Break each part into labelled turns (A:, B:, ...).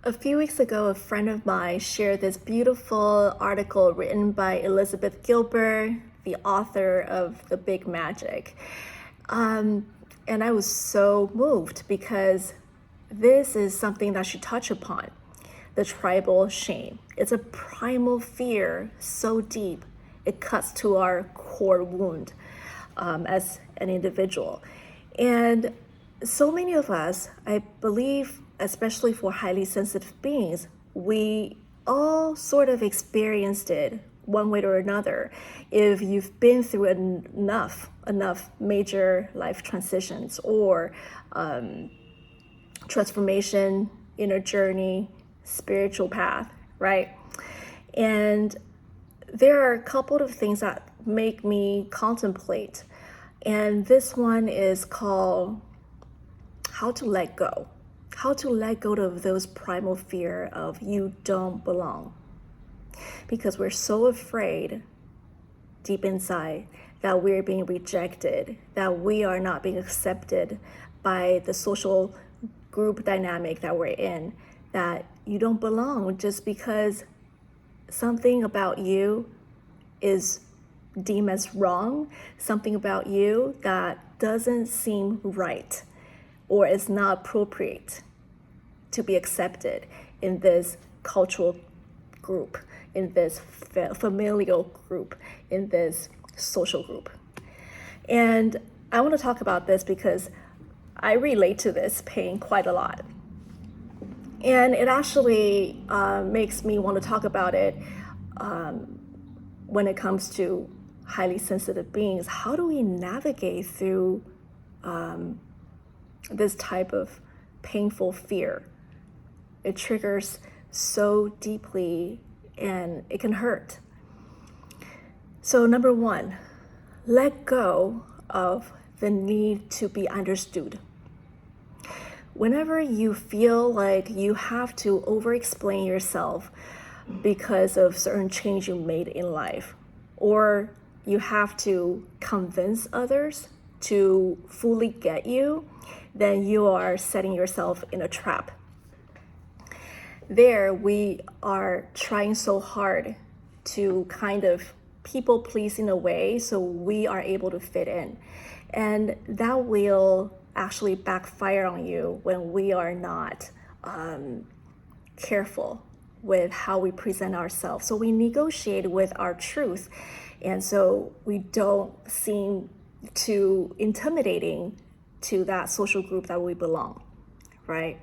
A: A few weeks ago, a friend of mine shared this beautiful article written by Elizabeth Gilbert, the author of The Big Magic. And I was so moved because this is something that she touched upon, the tribal shame. It's a primal fear so deep, it cuts to our core wound as an individual. And so many of us, I believe, especially for highly sensitive beings, we all sort of experienced it one way or another. If you've been through enough major life transitions or transformation, inner journey, spiritual path, right? And there are a couple of things that make me contemplate. And this one is called how to let go. How to let go of those primal fear of you don't belong. Because we're so afraid deep inside that we're being rejected, that we are not being accepted by the social group dynamic that we're in, that you don't belong just because something about you is deemed as wrong, something about you that doesn't seem right or is not appropriate to be accepted in this cultural group, in this familial group, in this social group. And I want to talk about this because I relate to this pain quite a lot. And it actually makes me want to talk about it when it comes to highly sensitive beings. How do we navigate through this type of painful fear? It triggers so deeply and it can hurt. So number one, let go of the need to be understood. Whenever you feel like you have to over-explain yourself because of certain change you made in life, or you have to convince others to fully get you, then you are setting yourself in a trap. There, we are trying so hard to kind of people please in a way so we are able to fit in. And that will actually backfire on you when we are not careful with how we present ourselves. So we negotiate with our truth. And so we don't seem too intimidating to that social group that we belong, right?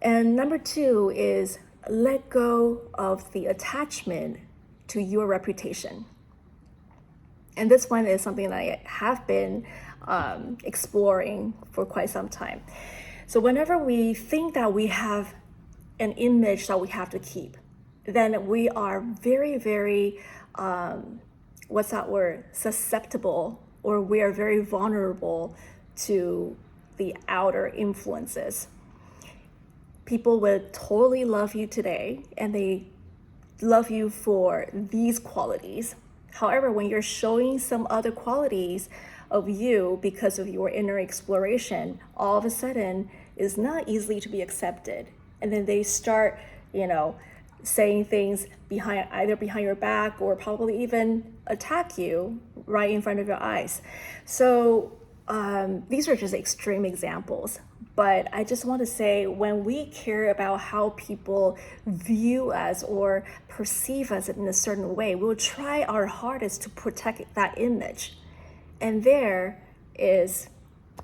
A: And number two is let go of the attachment to your reputation. And this one is something that I have been exploring for quite some time. So whenever we think that we have an image that we have to keep, then we are very, very, susceptible, or we are very vulnerable to the outer influences. People would totally love you today and they love you for these qualities. However, when you're showing some other qualities of you because of your inner exploration, all of a sudden is not easily to be accepted. And then they start, saying things either behind your back or probably even attack you right in front of your eyes. So these are just extreme examples. But I just want to say, when we care about how people view us or perceive us in a certain way, we'll try our hardest to protect that image. And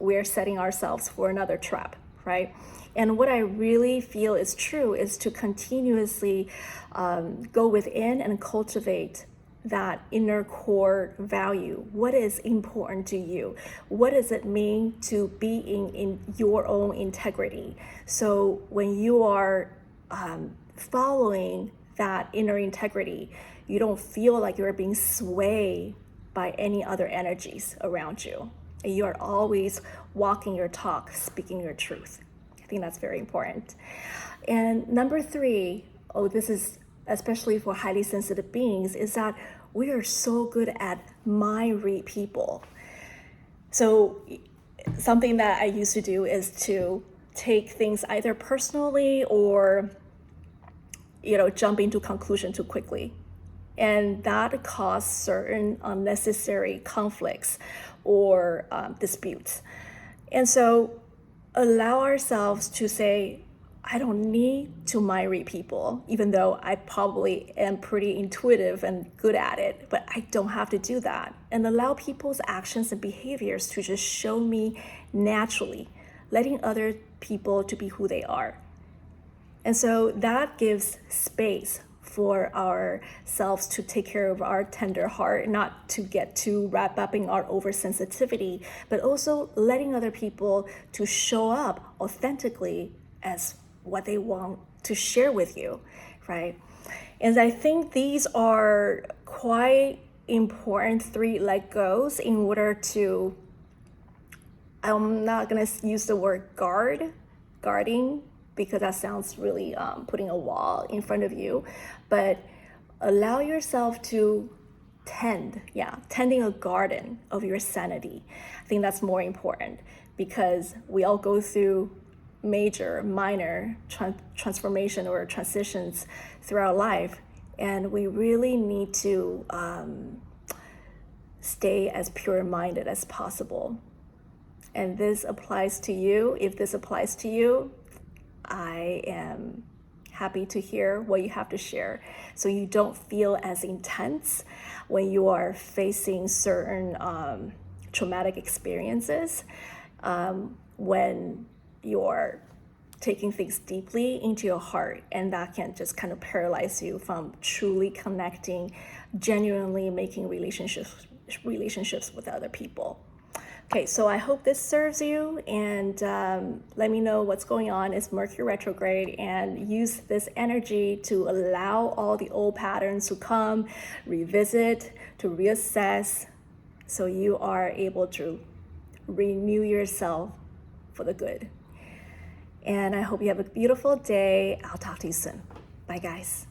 A: we're setting ourselves for another trap, right? And what I really feel is true is to continuously go within and cultivate that inner core value. What is important to you? What does it mean to be in your own integrity? So when you are following that inner integrity, you don't feel like you're being swayed by any other energies around you. And you are always walking your talk, speaking your truth. I think that's very important. And number three, this is especially for highly sensitive beings, is that we are so good at mind read people. So something that I used to do is to take things either personally or jump into conclusion too quickly. And that causes certain unnecessary conflicts or disputes. And so allow ourselves to say, I don't need to mind read people, even though I probably am pretty intuitive and good at it, but I don't have to do that. And allow people's actions and behaviors to just show me naturally, letting other people to be who they are. And so that gives space for ourselves to take care of our tender heart, not to get too wrapped up in our oversensitivity, but also letting other people to show up authentically as what they want to share with you, right? And I think these are quite important 3 let goes in order to, I'm not gonna use the word guarding, because that sounds really putting a wall in front of you, but allow yourself to tending a garden of your sanity. I think that's more important, because we all go through major, minor transformation or transitions throughout life, and we really need to stay as pure-minded as possible. And this applies to you. If this applies to you, I am happy to hear what you have to share, so you don't feel as intense when you are facing certain traumatic experiences, when you're taking things deeply into your heart, and that can just kind of paralyze you from truly connecting, genuinely making relationships with other people. Okay, so I hope this serves you, and let me know what's going on. It's Mercury retrograde, and use this energy to allow all the old patterns to come, revisit, to reassess, so you are able to renew yourself for the good. And I hope you have a beautiful day. I'll talk to you soon. Bye, guys.